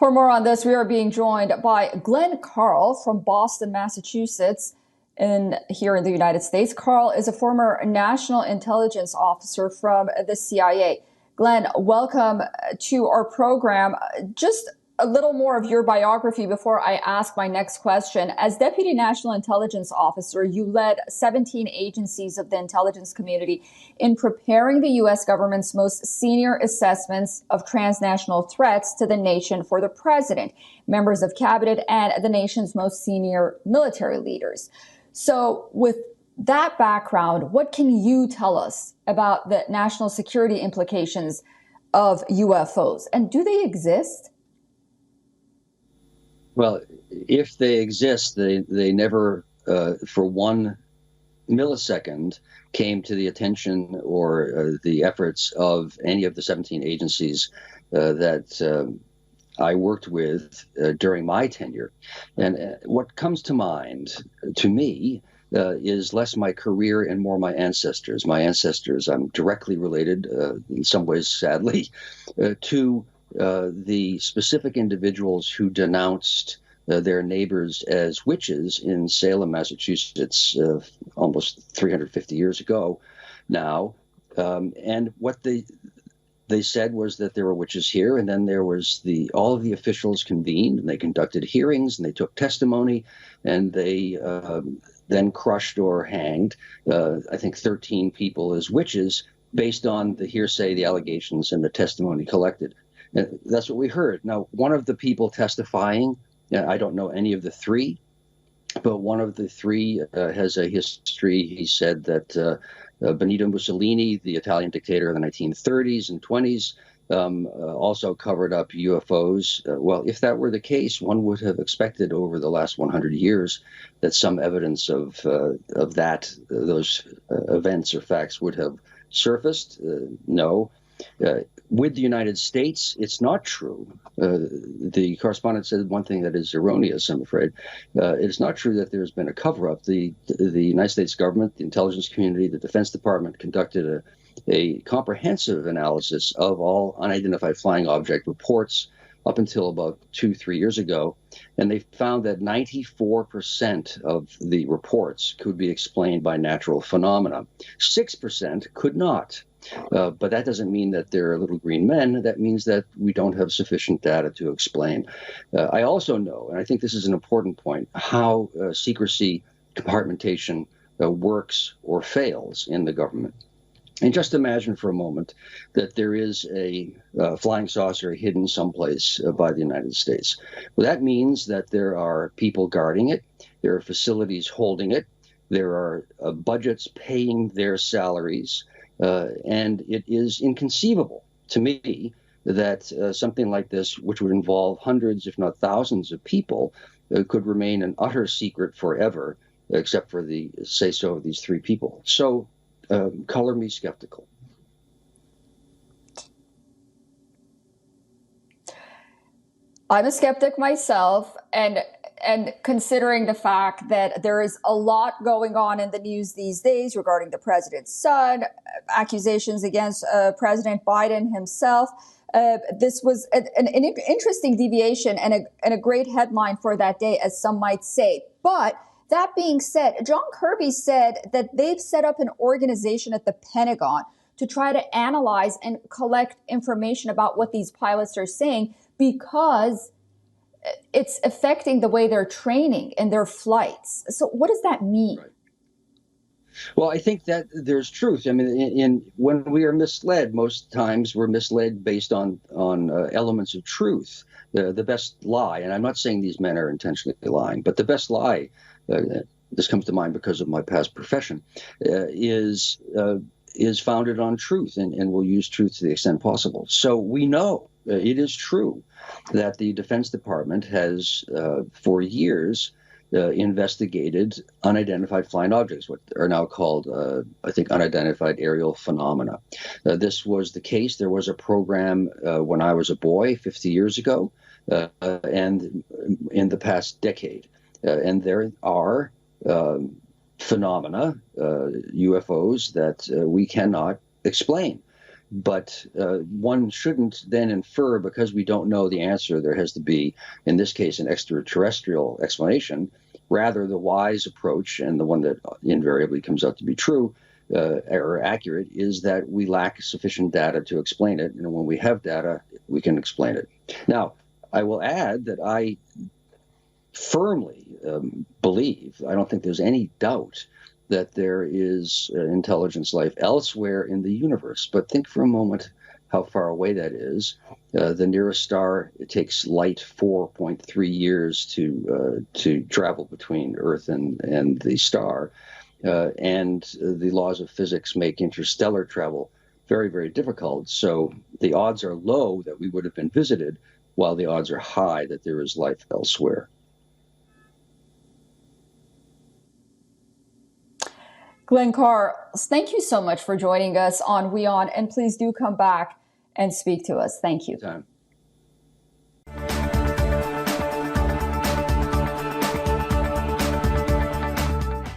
For more on this, we are being joined by Glenn Carl from Boston, Massachusetts, here in the United States. Carl is a former national intelligence officer from the CIA. Glenn, welcome to our program. Just a little more of your biography before I ask my next question. As Deputy National Intelligence Officer, you led 17 agencies of the intelligence community in preparing the U.S. government's most senior assessments of transnational threats to the nation for the president, members of cabinet, and the nation's most senior military leaders. So with that background, what can you tell us about the national security implications of UFOs? And do they exist? Well, if they exist, they never, for 1 millisecond, came to the attention or the efforts of any of the 17 agencies that I worked with during my tenure. And what comes to mind, to me, is less my career and more my ancestors. My ancestors, I'm directly related, in some ways, sadly, to the specific individuals who denounced their neighbors as witches in Salem, Massachusetts, almost 350 years ago now. And what they said was that there were witches here, and then there was all of the officials convened, and they conducted hearings, and they took testimony, and they then crushed or hanged, I think, 13 people as witches based on the hearsay, the allegations, and the testimony collected. That's what we heard. Now, one of the people testifying, I don't know any of the three, but one of the three has a history. He said that Benito Mussolini, the Italian dictator of the 1930s and 20s, also covered up UFOs. Well, if that were the case, one would have expected over the last 100 years that some evidence of those events or facts would have surfaced. No. With the United States, it's not true. The correspondent said one thing that is erroneous, I'm afraid. It's not true that there's been a cover-up. The United States government, the intelligence community, the Defense Department conducted a comprehensive analysis of all unidentified flying object reports up until about 2-3 years ago, and they found that 94% of the reports could be explained by natural phenomena. 6% could not. But that doesn't mean that they're little green men. That means that we don't have sufficient data to explain. I also know, and I think this is an important point, how secrecy compartmentation works or fails in the government. And just imagine for a moment that there is a flying saucer hidden someplace by the United States. Well, that means that there are people guarding it. There are facilities holding it. There are budgets paying their salaries. And it is inconceivable to me that something like this, which would involve hundreds, if not thousands of people, could remain an utter secret forever, except for the say-so of these three people. So color me skeptical. I'm a skeptic myself, and considering the fact that there is a lot going on in the news these days regarding the president's son, accusations against President Biden himself, this was an interesting deviation and a great headline for that day, as some might say. But that being said, John Kirby said that they've set up an organization at the Pentagon to try to analyze and collect information about what these pilots are saying, because it's affecting the way they're training in their flights. So what does that mean? Right. Well, I think that there's truth. I mean, when we are misled, most times we're misled based on elements of truth. The best lie, and I'm not saying these men are intentionally lying, but the best lie, this comes to mind because of my past profession, is founded on truth, and will use truth to the extent possible. So we know it is true that the Defense Department has, for years, investigated unidentified flying objects, what are now called, I think, unidentified aerial phenomena. This was the case. There was a program when I was a boy 50 years ago, and in the past decade. And there are phenomena, UFOs, that we cannot explain. But one shouldn't then infer, because we don't know the answer, there has to be, in this case, an extraterrestrial explanation. Rather, the wise approach, and the one that invariably comes out to be true or accurate, is that we lack sufficient data to explain it. And when we have data, we can explain it. Now, I will add that I firmly believe, I don't think there's any doubt, that there is intelligence life elsewhere in the universe. But think for a moment how far away that is. The nearest star, it takes light 4.3 years to travel between Earth and the star. And the laws of physics make interstellar travel very, very difficult. So the odds are low that we would have been visited, while the odds are high that there is life elsewhere. Glenn Carr, thank you so much for joining us on WION, and please do come back and speak to us. Thank you.